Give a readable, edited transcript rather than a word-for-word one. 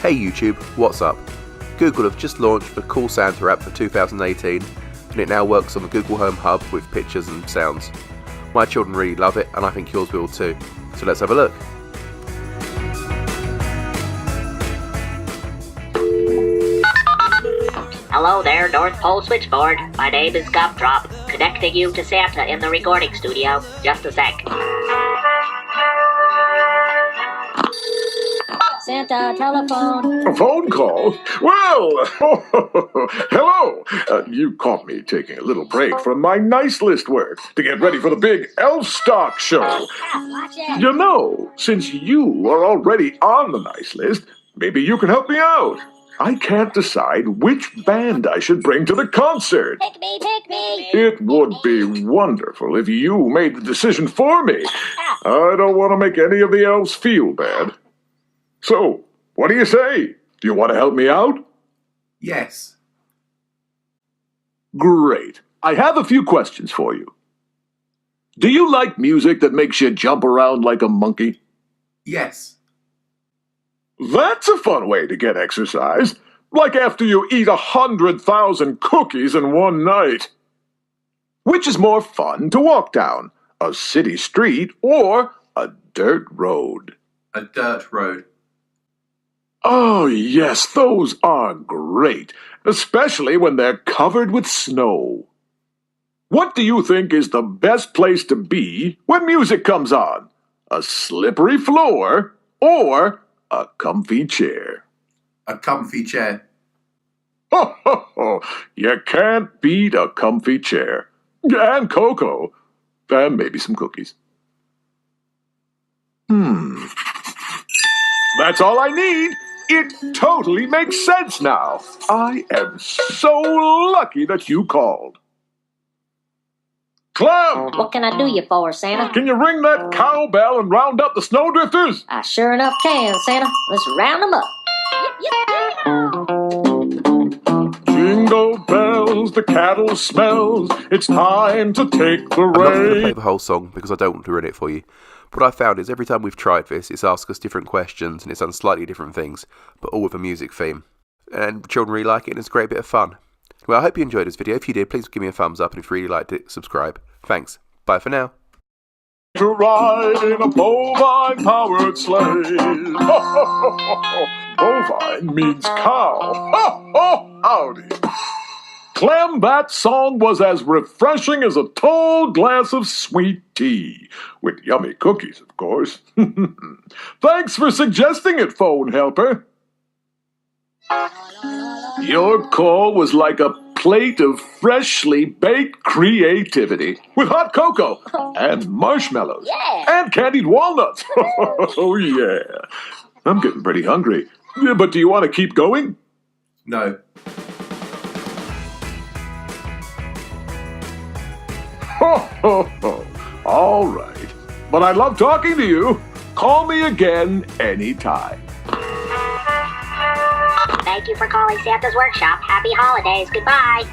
Hey YouTube, what's up? Google have just launched the Cool Santa app for 2018 and it now works on the Google Home Hub with pictures and sounds. My children really love it and I think yours will too, so let's have a look. Hello there, North Pole Switchboard. My name is Gumdrop, connecting you to Santa in the recording studio. Just a sec. Santa telephone. A phone call? Well, hello. You caught me taking a little break from my nice list work to get ready for the big Elf Stock show. Watch it. You know, since you are already on the nice list, maybe you can help me out. I can't decide which band I should bring to the concert. Pick me, pick me. It would be wonderful if you made the decision for me. I don't want to make any of the elves feel bad. So, what do you say? Do you want to help me out? Yes. Great. I have a few questions for you. Do you like music that makes you jump around like a monkey? Yes. That's a fun way to get exercise. Like after you eat 100,000 cookies in one night. Which is more fun to walk down? A city street or a dirt road? A dirt road. Oh, yes, those are great, especially when they're covered with snow. What do you think is the best place to be when music comes on? A slippery floor or a comfy chair? A comfy chair. Ho, ho, ho! You can't beat a comfy chair. And cocoa. And maybe some cookies. That's all I need. It totally makes sense now. I am so lucky that you called. Clem! What can I do you for, Santa? Can you ring that cowbell and round up the snowdrifters? I sure enough can, Santa. Let's round them up. Jingle bells, the cattle smells. It's time to take the I'm not going to play reins. the whole song because I don't want to ruin it for you. What I found is every time we've tried this, it's asked us different questions and it's done slightly different things, but all with a music theme. And children really like it and it's a great bit of fun. Well, I hope you enjoyed this video. If you did, please give me a thumbs up and if you really liked it, subscribe. Thanks. Bye for now. To ride in a bovine-powered sleigh. Bovine means cow. Ho, ho, howdy. Clem, that song was as refreshing as a tall glass of sweet tea. With yummy cookies, of course. Thanks for suggesting it, phone helper. Your call was like a plate of freshly baked creativity with hot cocoa and marshmallows and candied walnuts. Oh, yeah. I'm getting pretty hungry. But do you want to keep going? No. Ho, ho, ho. All right. But I love talking to you. Call me again anytime. Thank you for calling Santa's Workshop. Happy holidays. Goodbye.